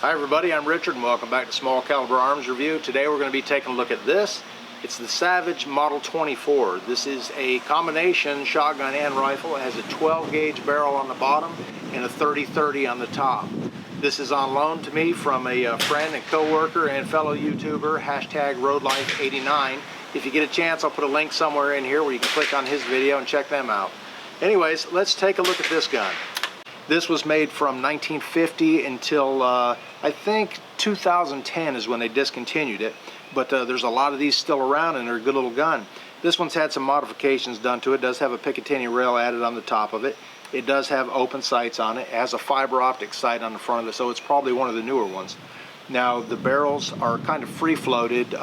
Hi everybody, I'm Richard and welcome back to Small Caliber Arms Review. Today we're going to be taking a look at this. It's the Savage Model 24. This is a combination shotgun and rifle. It has a 12 gauge barrel on the bottom and a 30-30 on the top. This is on loan to me from a friend and co-worker and fellow YouTuber, hashtag RoadLife89. If you get a chance, I'll put a link somewhere in here where you can click on his video and check them out. Anyways, let's take a look at this gun. This was made from 1950 until I think 2010 is when they discontinued it. But there's a lot of these still around and they're a good little gun. This one's had some modifications done to it. It does have a Picatinny rail added on the top of it. It does have open sights on it. It has a fiber optic sight on the front of it, so it's probably one of the newer ones. Now the barrels are kind of free floated.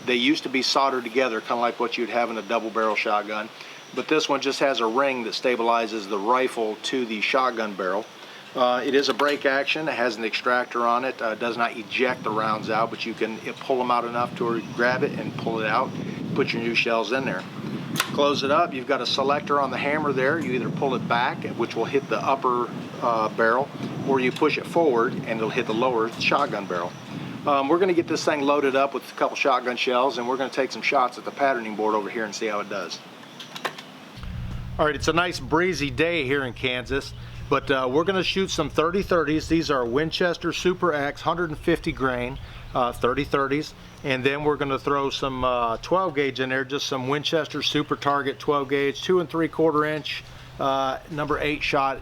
They used to be soldered together, kind of like what you'd have in a double barrel shotgun. But this one just has a ring that stabilizes the rifle to the shotgun barrel. It is a break action. It has an extractor on it. It does not eject the rounds out, but you can pull them out enough to grab it and pull it out, put your new shells in there. Close it up. You've got a selector on the hammer there. You either pull it back, which will hit the upper barrel, or you push it forward and it'll hit the lower shotgun barrel. We're going to get this thing loaded up with a couple shotgun shells, and we're going to take some shots at the patterning board over here and see how it does. Alright, it's a nice breezy day here in Kansas, but we're going to shoot some 30-30s. These are Winchester Super X 150 grain 30-30s, and then we're going to throw some 12 gauge in there, just some Winchester Super Target 12 gauge 2 3/4 inch number 8 shot,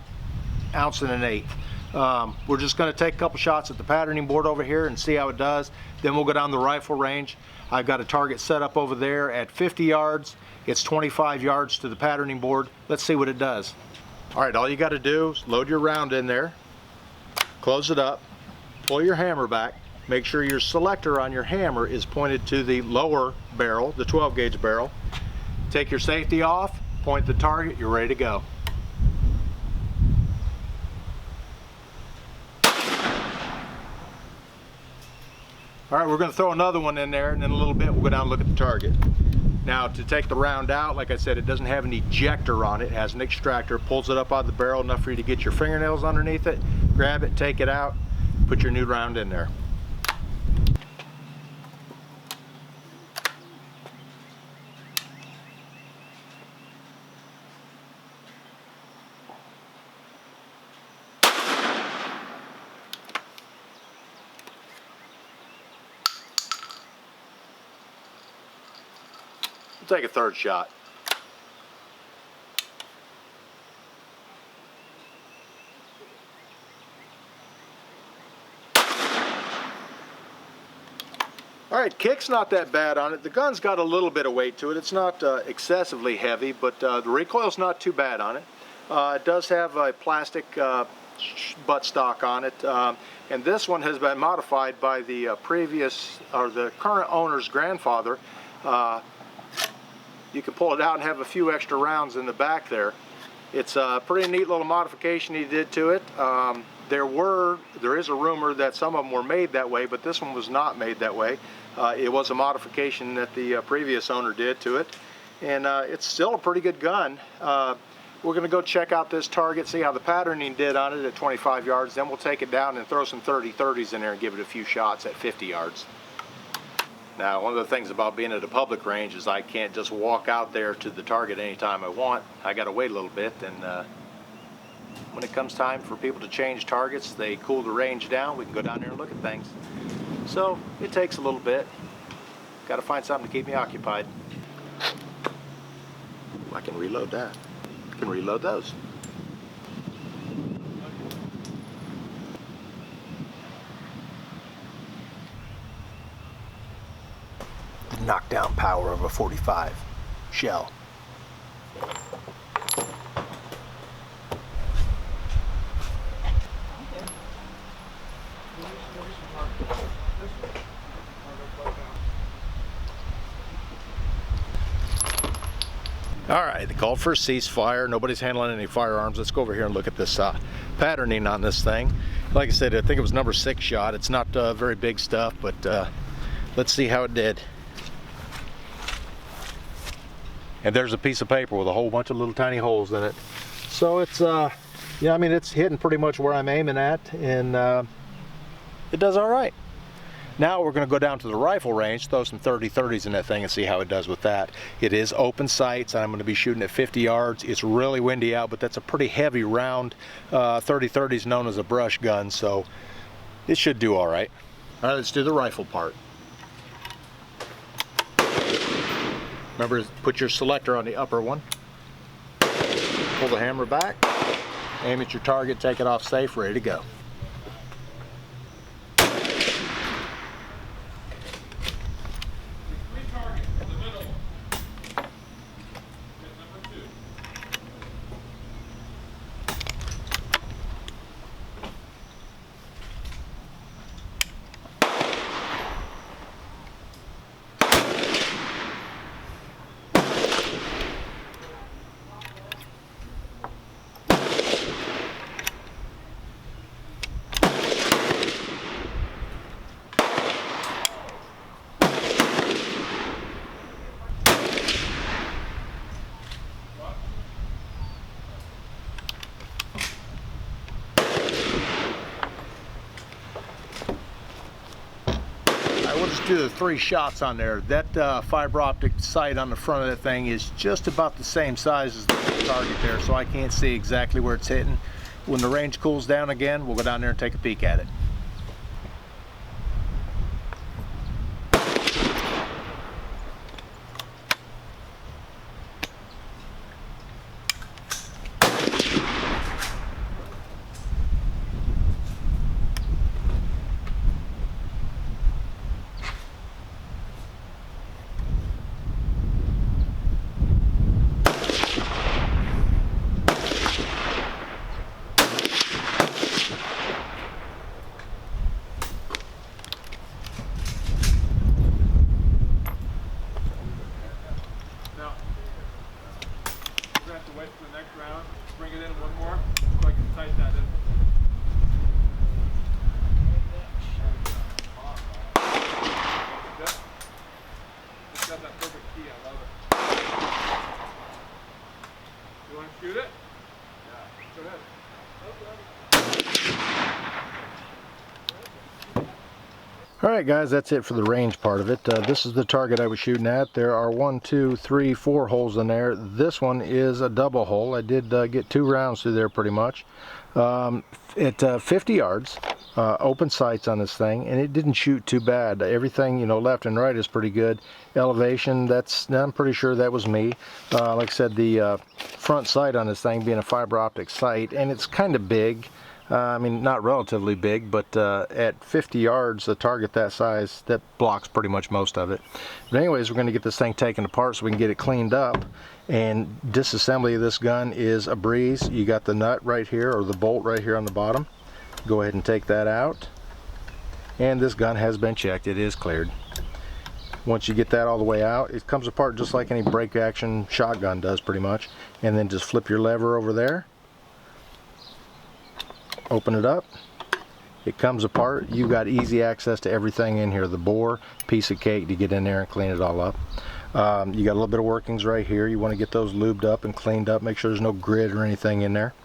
1 1/8. We're just going to take a couple shots at the patterning board over here and see how it does. Then we'll go down the rifle range. I've got a target set up over there at 50 yards. It's 25 yards to the patterning board. Let's see what it does. All right, all you got to do is load your round in there, close it up, pull your hammer back, make sure your selector on your hammer is pointed to the lower barrel, the 12 gauge barrel. Take your safety off, point the target, you're ready to go. All right, we're going to throw another one in there, and in a little bit we'll go down and look at the target. Now, to take the round out, like I said, it doesn't have an ejector on it. It has an extractor, pulls it up out of the barrel enough for you to get your fingernails underneath it, grab it, take it out, put your new round in there. Take a third shot. All right, kick's not that bad on it. The gun's got a little bit of weight to it. It's not excessively heavy, but the recoil's not too bad on it. It does have a plastic buttstock on it, and this one has been modified by the the current owner's grandfather. You can pull it out and have a few extra rounds in the back there. It's a pretty neat little modification he did to it. There is a rumor that some of them were made that way, but this one was not made that way. It was a modification that the previous owner did to it, and it's still a pretty good gun. We're going to go check out this target, see how the patterning did on it at 25 yards, then we'll take it down and throw some 30-30s in there and give it a few shots at 50 yards. Now, one of the things about being at a public range is I can't just walk out there to the target anytime I want. I got to wait a little bit, and when it comes time for people to change targets, they cool the range down. We can go down there and look at things. So it takes a little bit. Got to find something to keep me occupied. I can reload that. I can reload those. Knockdown power of a 45 shell. All right, they called for a ceasefire. Nobody's handling any firearms. Let's go over here and look at this patterning on this thing. Like I said, I think it was number 6 shot. It's not very big stuff, but let's see how it did. And there's a piece of paper with a whole bunch of little tiny holes in it. So it's, yeah, I mean, it's hitting pretty much where I'm aiming at, and it does all right. Now we're going to go down to the rifle range, throw some 30-30s in that thing and see how it does with that. It is open sights, and I'm going to be shooting at 50 yards. It's really windy out, but that's a pretty heavy round. 30-30 is known as a brush gun, so it should do all right. All right, let's do the rifle part. Remember, put your selector on the upper one. Pull the hammer back, aim at your target, take it off safe, ready to go. We'll just do the 3 shots on there. That fiber optic sight on the front of that thing is just about the same size as the target there, so I can't see exactly where it's hitting. When the range cools down again, we'll go down there and take a peek at it. Wait for the next round, bring it in one more, so I can tighten that in. It's got that perfect key, I love it. You want to shoot it? Yeah. Go ahead. Alright guys, that's it for the range part of it. This is the target I was shooting at. There are 1, 2, 3, 4 holes in there. This one is a double hole. I did get 2 rounds through there pretty much. At 50 yards, open sights on this thing, and it didn't shoot too bad. Everything, you know, left and right is pretty good. Elevation, I'm pretty sure that was me. Like I said, the front sight on this thing being a fiber optic sight, and it's kind of big. I mean, not relatively big, but at 50 yards, a target that size, that blocks pretty much most of it. But anyways, we're going to get this thing taken apart so we can get it cleaned up. And disassembly of this gun is a breeze. You got the nut right here, or the bolt right here on the bottom. Go ahead and take that out. And this gun has been checked. It is cleared. Once you get that all the way out, it comes apart just like any break action shotgun does pretty much. And then just flip your lever over there. Open it up, it comes apart. You've got easy access to everything in here. The bore, piece of cake to get in there and clean it all up. You got a little bit of workings right here. You want to get those lubed up and cleaned up, make sure there's no grit or anything in there.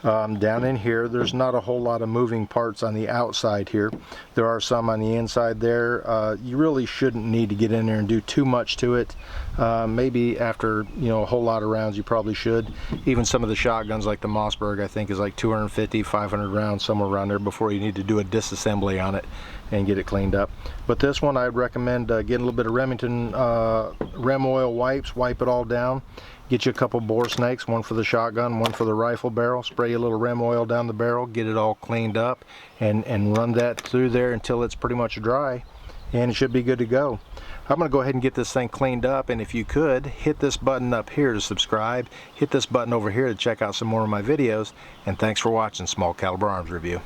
Down in here, there's not a whole lot of moving parts on the outside here. There are some on the inside there. You really shouldn't need to get in there and do too much to it. Maybe after, you know, a whole lot of rounds, you probably should. Even some of the shotguns like the Mossberg, I think, is like 250, 500 rounds, somewhere around there before you need to do a disassembly on it and get it cleaned up. But this one, I'd recommend getting a little bit of Remington Rem oil wipes, wipe it all down. Get you a couple bore snakes, one for the shotgun, one for the rifle barrel. Spray a little Rem oil down the barrel, get it all cleaned up, and run that through there until it's pretty much dry, and it should be good to go. I'm going to go ahead and get this thing cleaned up, and if you could, hit this button up here to subscribe, hit this button over here to check out some more of my videos, and thanks for watching Small Caliber Arms Review.